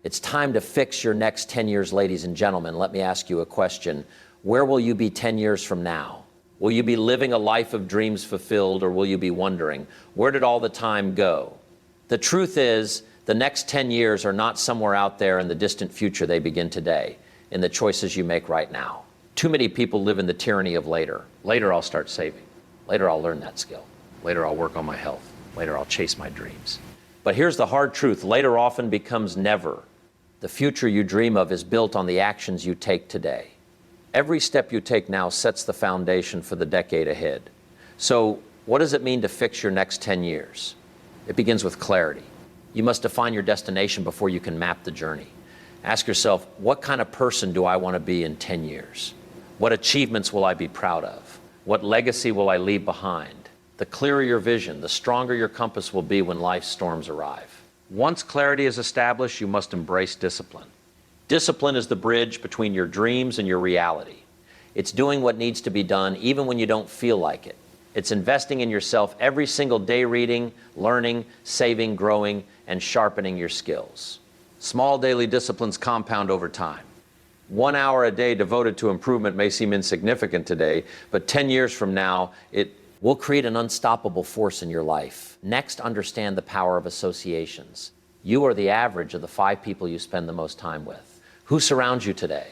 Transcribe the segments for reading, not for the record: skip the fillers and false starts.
It's time to fix your next 10 years, ladies and gentlemen. Let me ask you a question. Where will you be 10 years from now? Will you be living a life of dreams fulfilled, or will you be wondering, where did all the time go? The truth is, the next 10 years are not somewhere out there in the distant future. They begin today, in the choices you make right now. Too many people live in the tyranny of later. Later I'll start saving. Later I'll learn that skill. Later I'll work on my health. Later I'll chase my dreams. But here's the hard truth. Later often becomes never. The future you dream of is built on the actions you take today. Every step you take now sets the foundation for the decade ahead. So what does it mean to fix your next 10 years? It begins with clarity. You must define your destination before you can map the journey. Ask yourself, what kind of person do I want to be in 10 years? What achievements will I be proud of? What legacy will I leave behind? The clearer your vision, the stronger your compass will be when life's storms arrive. Once clarity is established, you must embrace discipline. Discipline is the bridge between your dreams and your reality. It's doing what needs to be done even when you don't feel like it. It's investing in yourself every single day, reading, learning, saving, growing, and sharpening your skills. Small daily disciplines compound over time. 1 hour a day devoted to improvement may seem insignificant today, but 10 years from now, it will create an unstoppable force in your life. Next, understand the power of associations. You are the average of the 5 people you spend the most time with. Who surrounds you today?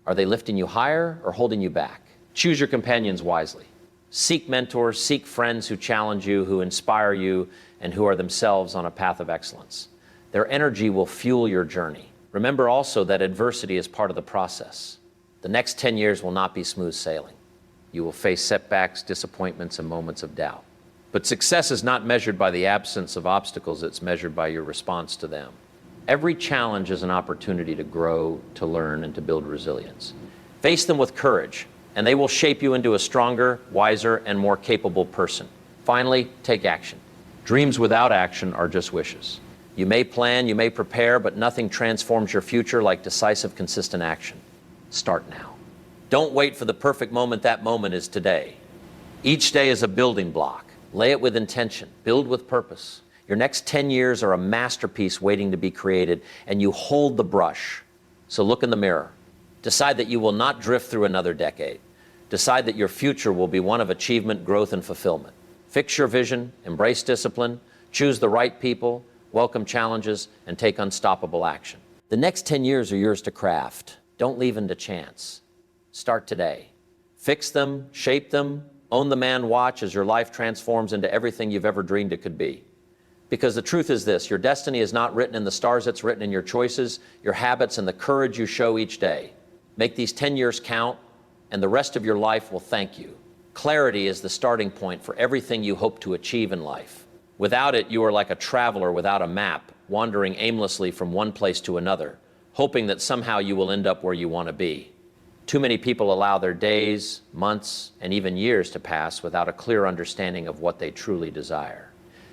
Are they lifting you higher or holding you back? Choose your companions wisely. Seek mentors, seek friends who challenge you, who inspire you, and who are themselves on a path of excellence. Their energy will fuel your journey. Remember also that adversity is part of the process. The next 10 years will not be smooth sailing. You will face setbacks, disappointments, and moments of doubt. But success is not measured by the absence of obstacles, it's measured by your response to them. Every challenge is an opportunity to grow, to learn, and to build resilience. Face them with courage, and they will shape you into a stronger, wiser, and more capable person. Finally, take action. Dreams without action are just wishes. You may plan, you may prepare, but nothing transforms your future like decisive, consistent action. Start now. Don't wait for the perfect moment. That moment is today. Each day is a building block. Lay it with intention. Build with purpose. Your next 10 years are a masterpiece waiting to be created, and you hold the brush. So look in the mirror. Decide that you will not drift through another decade. Decide that your future will be one of achievement, growth, and fulfillment. Fix your vision, embrace discipline, choose the right people, welcome challenges, and take unstoppable action. The next 10 years are yours to craft. Don't leave them to chance. Start today. Fix them, shape them, own the man watch as your life transforms into everything you've ever dreamed it could be. Because the truth is this, your destiny is not written in the stars, it's written in your choices, your habits, and the courage you show each day. Make these 10 years count, and the rest of your life will thank you. Clarity is the starting point for everything you hope to achieve in life. Without it, you are like a traveler without a map, wandering aimlessly from one place to another, hoping that somehow you will end up where you want to be. Too many people allow their days, months, and even years to pass without a clear understanding of what they truly desire.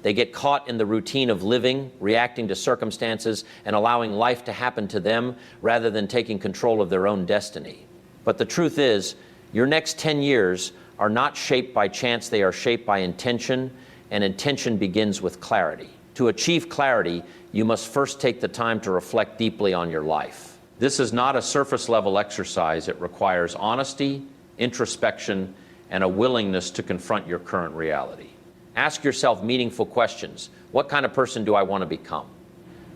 They get caught in the routine of living, reacting to circumstances, and allowing life to happen to them rather than taking control of their own destiny. But the truth is, your next 10 years are not shaped by chance, they are shaped by intention, and intention begins with clarity. To achieve clarity, you must first take the time to reflect deeply on your life. This is not a surface-level exercise. It requires honesty, introspection, and a willingness to confront your current reality. Ask yourself meaningful questions. What kind of person do I want to become?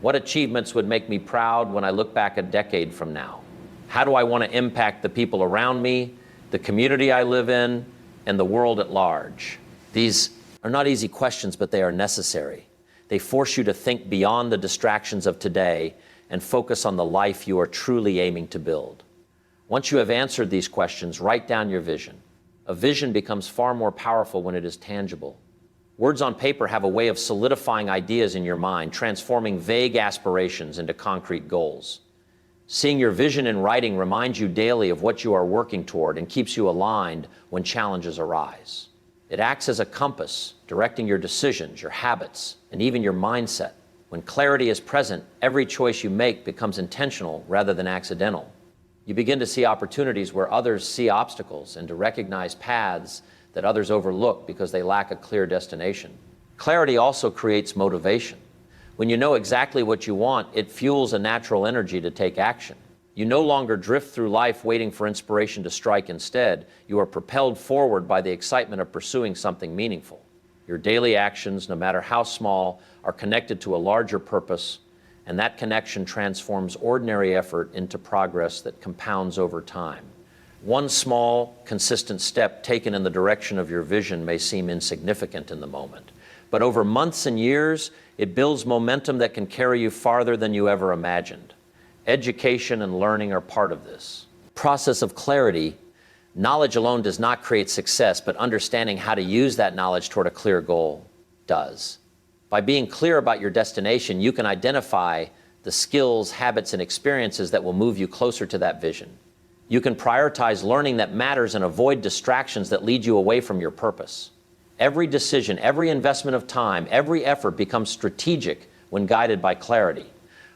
What achievements would make me proud when I look back a decade from now? How do I want to impact the people around me, the community I live in, and the world at large? These are not easy questions, but they are necessary. They force you to think beyond the distractions of today and focus on the life you are truly aiming to build. Once you have answered these questions, write down your vision. A vision becomes far more powerful when it is tangible. Words on paper have a way of solidifying ideas in your mind, transforming vague aspirations into concrete goals. Seeing your vision in writing reminds you daily of what you are working toward and keeps you aligned when challenges arise. It acts as a compass, directing your decisions, your habits, and even your mindset. When clarity is present, every choice you make becomes intentional rather than accidental. You begin to see opportunities where others see obstacles and to recognize paths that others overlook because they lack a clear destination. Clarity also creates motivation. When you know exactly what you want, it fuels a natural energy to take action. You no longer drift through life waiting for inspiration to strike. Instead, you are propelled forward by the excitement of pursuing something meaningful. Your daily actions, no matter how small, are connected to a larger purpose, and that connection transforms ordinary effort into progress that compounds over time. One small, consistent step taken in the direction of your vision may seem insignificant in the moment, but over months and years, it builds momentum that can carry you farther than you ever imagined. Education and learning are part of this process of clarity. Knowledge alone does not create success, but understanding how to use that knowledge toward a clear goal does. By being clear about your destination, you can identify the skills, habits, and experiences that will move you closer to that vision. You can prioritize learning that matters and avoid distractions that lead you away from your purpose. Every decision, every investment of time, every effort becomes strategic when guided by clarity.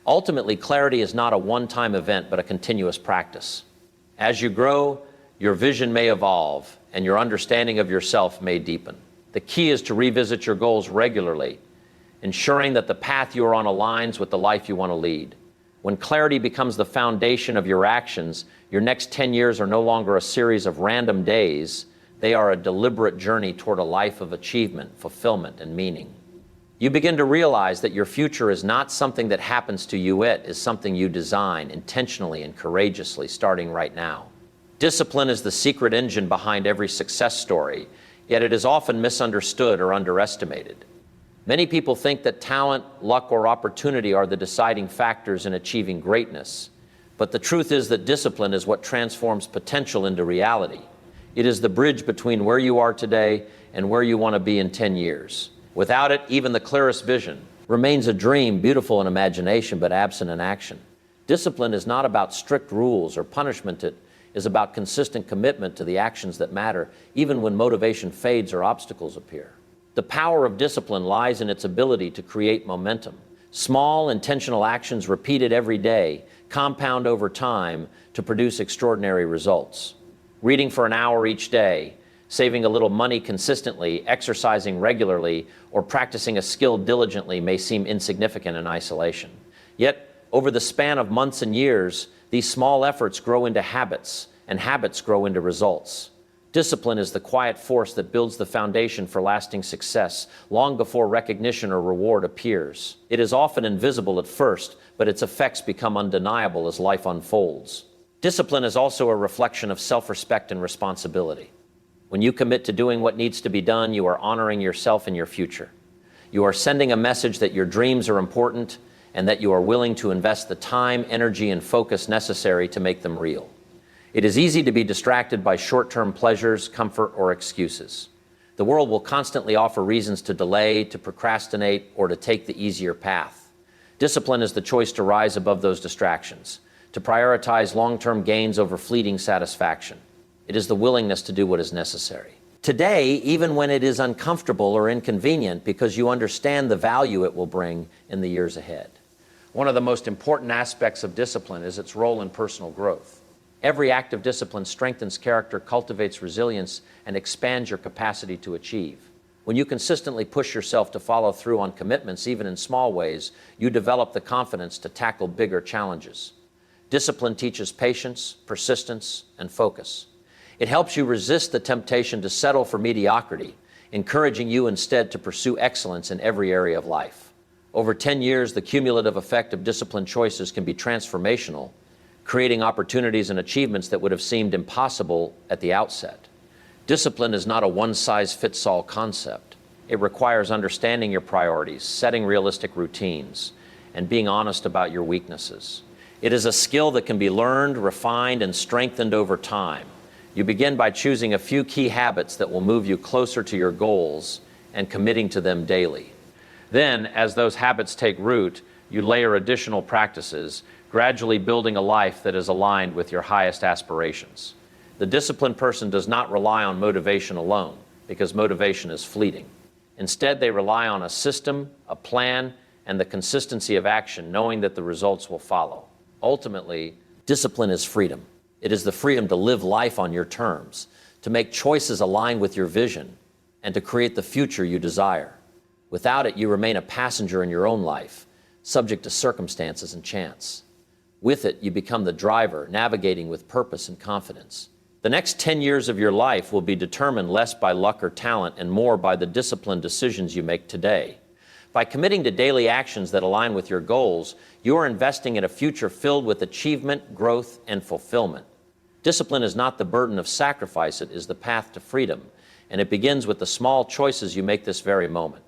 Ultimately, clarity is not a one-time event, but a continuous practice. As you grow, your vision may evolve, and your understanding of yourself may deepen. The key is to revisit your goals regularly, ensuring that the path you are on aligns with the life you want to lead. When clarity becomes the foundation of your actions, your next 10 years are no longer a series of random days. They are a deliberate journey toward a life of achievement, fulfillment, and meaning. You begin to realize that your future is not something that happens to you. It is something you design intentionally and courageously, starting right now. Discipline is the secret engine behind every success story, yet it is often misunderstood or underestimated. Many people think that talent, luck, or opportunity are the deciding factors in achieving greatness. But the truth is that discipline is what transforms potential into reality. It is the bridge between where you are today and where you want to be in 10 years. Without it, even the clearest vision remains a dream, beautiful in imagination, but absent in action. Discipline is not about strict rules or punishment. It is about consistent commitment to the actions that matter, even when motivation fades or obstacles appear. The power of discipline lies in its ability to create momentum. Small, intentional actions repeated every day compound over time to produce extraordinary results. Reading for an hour each day, saving a little money consistently, exercising regularly, or practicing a skill diligently may seem insignificant in isolation. Yet, over the span of months and years, these small efforts grow into habits, and habits grow into results. Discipline is the quiet force that builds the foundation for lasting success long before recognition or reward appears. It is often invisible at first, but its effects become undeniable as life unfolds. Discipline is also a reflection of self-respect and responsibility. When you commit to doing what needs to be done, you are honoring yourself and your future. You are sending a message that your dreams are important and that you are willing to invest the time, energy, and focus necessary to make them real. It is easy to be distracted by short-term pleasures, comfort, or excuses. The world will constantly offer reasons to delay, to procrastinate, or to take the easier path. Discipline is the choice to rise above those distractions, to prioritize long-term gains over fleeting satisfaction. It is the willingness to do what is necessary today, even when it is uncomfortable or inconvenient, because you understand the value it will bring in the years ahead. One of the most important aspects of discipline is its role in personal growth. Every act of discipline strengthens character, cultivates resilience, and expands your capacity to achieve. When you consistently push yourself to follow through on commitments, even in small ways, you develop the confidence to tackle bigger challenges. Discipline teaches patience, persistence, and focus. It helps you resist the temptation to settle for mediocrity, encouraging you instead to pursue excellence in every area of life. Over 10 years, the cumulative effect of disciplined choices can be transformational, creating opportunities and achievements that would have seemed impossible at the outset. Discipline is not a one-size-fits-all concept. It requires understanding your priorities, setting realistic routines, and being honest about your weaknesses. It is a skill that can be learned, refined, and strengthened over time. You begin by choosing a few key habits that will move you closer to your goals and committing to them daily. Then, as those habits take root, you layer additional practices, gradually building a life that is aligned with your highest aspirations. The disciplined person does not rely on motivation alone, because motivation is fleeting. Instead, they rely on a system, a plan, and the consistency of action, knowing that the results will follow. Ultimately, discipline is freedom. It is the freedom to live life on your terms, to make choices aligned with your vision, and to create the future you desire. Without it, you remain a passenger in your own life, subject to circumstances and chance. With it, you become the driver, navigating with purpose and confidence. The next 10 years of your life will be determined less by luck or talent and more by the disciplined decisions you make today. By committing to daily actions that align with your goals, you are investing in a future filled with achievement, growth, and fulfillment. Discipline is not the burden of sacrifice, it is the path to freedom, and it begins with the small choices you make this very moment.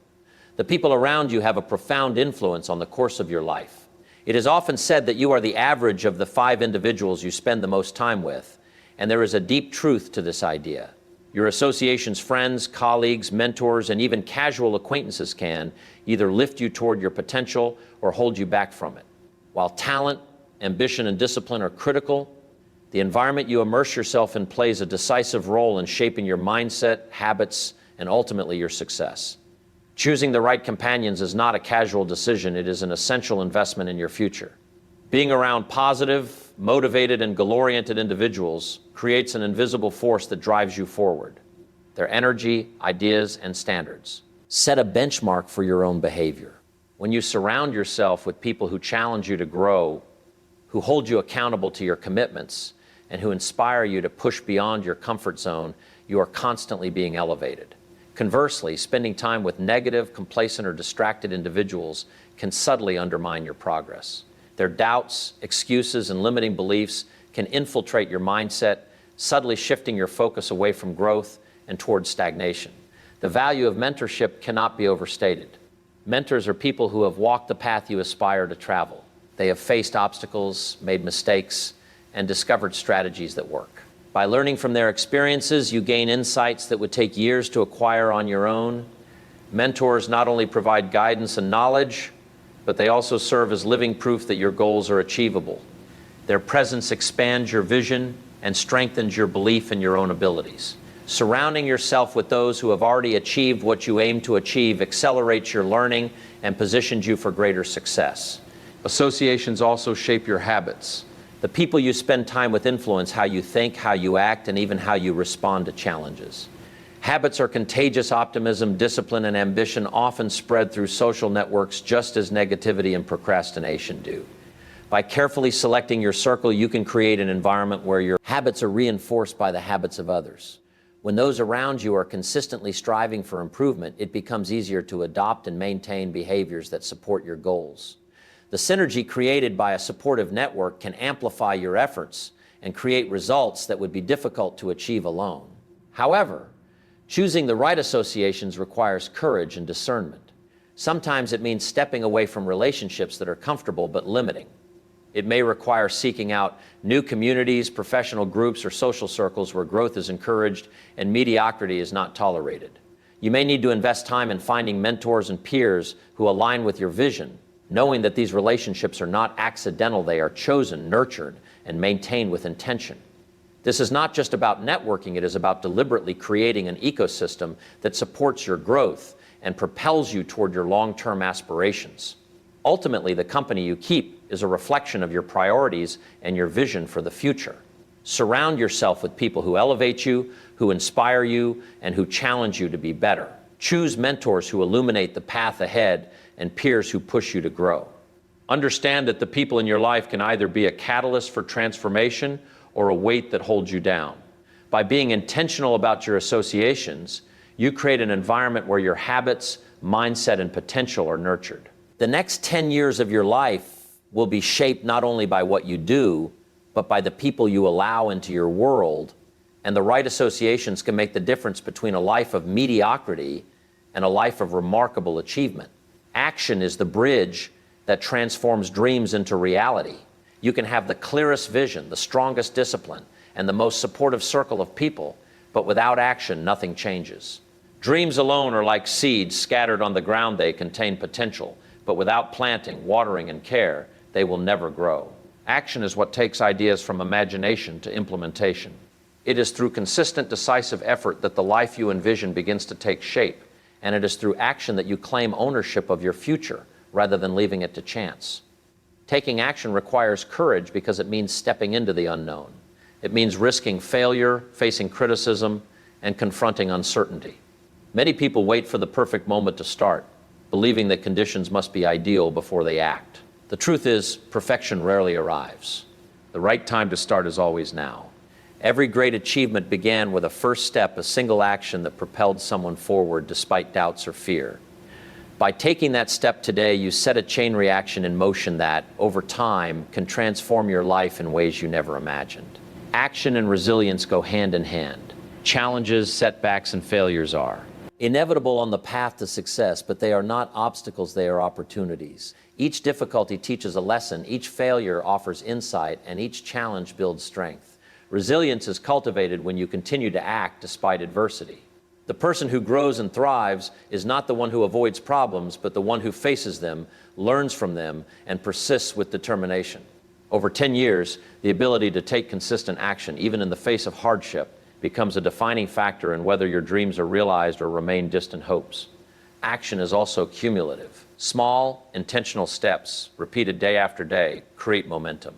The people around you have a profound influence on the course of your life. It is often said that you are the average of the 5 individuals you spend the most time with, and there is a deep truth to this idea. Your association's friends, colleagues, mentors, and even casual acquaintances can either lift you toward your potential or hold you back from it. While talent, ambition, and discipline are critical, the environment you immerse yourself in plays a decisive role in shaping your mindset, habits, and ultimately your success. Choosing the right companions is not a casual decision, it is an essential investment in your future. Being around positive, motivated, and goal-oriented individuals creates an invisible force that drives you forward. Their energy, ideas, and standards set a benchmark for your own behavior. When you surround yourself with people who challenge you to grow, who hold you accountable to your commitments, and who inspire you to push beyond your comfort zone, you are constantly being elevated. Conversely, spending time with negative, complacent, or distracted individuals can subtly undermine your progress. Their doubts, excuses, and limiting beliefs can infiltrate your mindset, subtly shifting your focus away from growth and towards stagnation. The value of mentorship cannot be overstated. Mentors are people who have walked the path you aspire to travel. They have faced obstacles, made mistakes, and discovered strategies that work. By learning from their experiences, you gain insights that would take years to acquire on your own. Mentors not only provide guidance and knowledge, but they also serve as living proof that your goals are achievable. Their presence expands your vision and strengthens your belief in your own abilities. Surrounding yourself with those who have already achieved what you aim to achieve accelerates your learning and positions you for greater success. Associations also shape your habits. The people you spend time with influence how you think, how you act, and even how you respond to challenges. Habits are contagious. Optimism, discipline, and ambition often spread through social networks just as negativity and procrastination do. By carefully selecting your circle, you can create an environment where your habits are reinforced by the habits of others. When those around you are consistently striving for improvement, it becomes easier to adopt and maintain behaviors that support your goals. The synergy created by a supportive network can amplify your efforts and create results that would be difficult to achieve alone. However, choosing the right associations requires courage and discernment. Sometimes it means stepping away from relationships that are comfortable but limiting. It may require seeking out new communities, professional groups, or social circles where growth is encouraged and mediocrity is not tolerated. You may need to invest time in finding mentors and peers who align with your vision, knowing that these relationships are not accidental, they are chosen, nurtured, and maintained with intention. This is not just about networking, it is about deliberately creating an ecosystem that supports your growth and propels you toward your long-term aspirations. Ultimately, the company you keep is a reflection of your priorities and your vision for the future. Surround yourself with people who elevate you, who inspire you, and who challenge you to be better. Choose mentors who illuminate the path ahead and peers who push you to grow. Understand that the people in your life can either be a catalyst for transformation or a weight that holds you down. By being intentional about your associations, you create an environment where your habits, mindset, and potential are nurtured. The next 10 years of your life will be shaped not only by what you do, but by the people you allow into your world, and the right associations can make the difference between a life of mediocrity and a life of remarkable achievement. Action is the bridge that transforms dreams into reality. You can have the clearest vision, the strongest discipline, and the most supportive circle of people, but without action, nothing changes. Dreams alone are like seeds scattered on the ground. They contain potential, but without planting, watering, and care, they will never grow. Action is what takes ideas from imagination to implementation. It is through consistent, decisive effort that the life you envision begins to take shape, and it is through action that you claim ownership of your future rather than leaving it to chance. Taking action requires courage because it means stepping into the unknown. It means risking failure, facing criticism, and confronting uncertainty. Many people wait for the perfect moment to start, believing that conditions must be ideal before they act. The truth is, perfection rarely arrives. The right time to start is always now. Every great achievement began with a first step, a single action that propelled someone forward despite doubts or fear. By taking that step today, you set a chain reaction in motion that, over time, can transform your life in ways you never imagined. Action and resilience go hand in hand. Challenges, setbacks, and failures are inevitable on the path to success, but they are not obstacles, they are opportunities. Each difficulty teaches a lesson, each failure offers insight, and each challenge builds strength. Resilience is cultivated when you continue to act despite adversity. The person who grows and thrives is not the one who avoids problems, but the one who faces them, learns from them, and persists with determination. Over 10 years, the ability to take consistent action, even in the face of hardship, becomes a defining factor in whether your dreams are realized or remain distant hopes. Action is also cumulative. Small, intentional steps, repeated day after day, create momentum.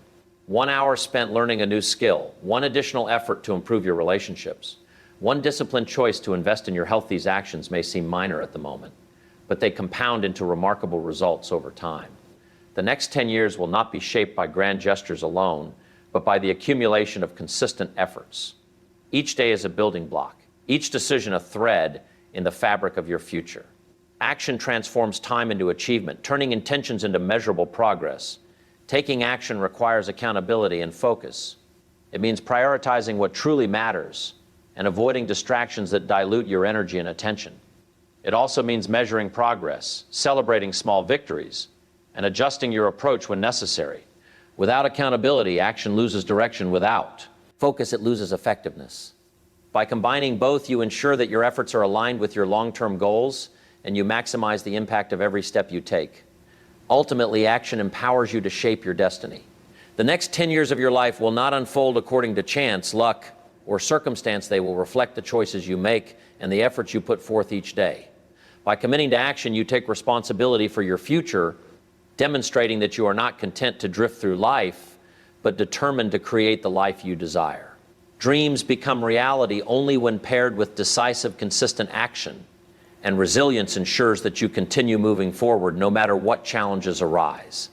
1 hour spent learning a new skill, one additional effort to improve your relationships, one disciplined choice to invest in your health. These actions may seem minor at the moment, but they compound into remarkable results over time. The next 10 years will not be shaped by grand gestures alone, but by the accumulation of consistent efforts. Each day is a building block, each decision a thread in the fabric of your future. Action transforms time into achievement, turning intentions into measurable progress. Taking action requires accountability and focus. It means prioritizing what truly matters and avoiding distractions that dilute your energy and attention. It also means measuring progress, celebrating small victories, and adjusting your approach when necessary. Without accountability, action loses direction. Without focus, it loses effectiveness. By combining both, you ensure that your efforts are aligned with your long-term goals and you maximize the impact of every step you take. Ultimately, action empowers you to shape your destiny. The next 10 years of your life will not unfold according to chance, luck, or circumstance. They will reflect the choices you make and the efforts you put forth each day. By committing to action, you take responsibility for your future, demonstrating that you are not content to drift through life, but determined to create the life you desire. Dreams become reality only when paired with decisive, consistent action, and resilience ensures that you continue moving forward no matter what challenges arise.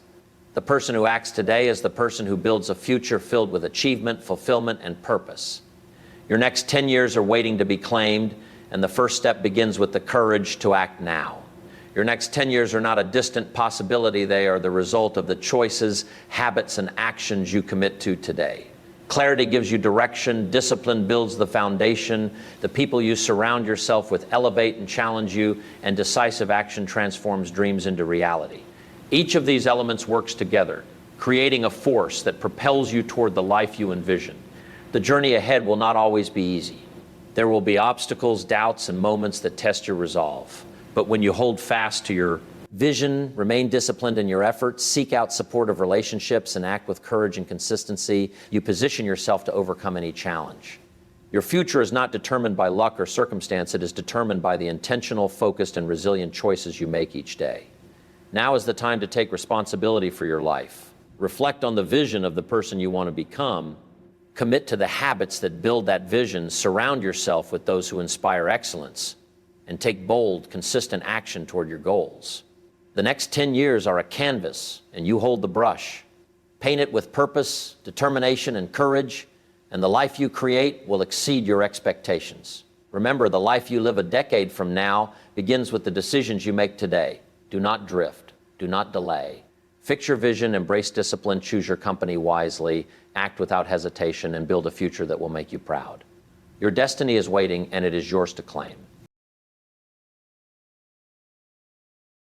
The person who acts today is the person who builds a future filled with achievement, fulfillment, and purpose. Your next 10 years are waiting to be claimed, and the first step begins with the courage to act now. Your next 10 years are not a distant possibility. They are the result of the choices, habits, and actions you commit to today. Clarity gives you direction, discipline builds the foundation, the people you surround yourself with elevate and challenge you, and decisive action transforms dreams into reality. Each of these elements works together, creating a force that propels you toward the life you envision. The journey ahead will not always be easy. There will be obstacles, doubts, and moments that test your resolve. But when you hold fast to your vision, remain disciplined in your efforts, seek out supportive relationships, and act with courage and consistency, you position yourself to overcome any challenge. Your future is not determined by luck or circumstance. It is determined by the intentional, focused, and resilient choices you make each day. Now is the time to take responsibility for your life. Reflect on the vision of the person you want to become. Commit to the habits that build that vision. Surround yourself with those who inspire excellence, and take bold, consistent action toward your goals. The next 10 years are a canvas, and you hold the brush. Paint it with purpose, determination, and courage, and the life you create will exceed your expectations. Remember, the life you live a decade from now begins with the decisions you make today. Do not drift. Do not delay. Fix your vision, embrace discipline, choose your company wisely, act without hesitation, and build a future that will make you proud. Your destiny is waiting, and it is yours to claim.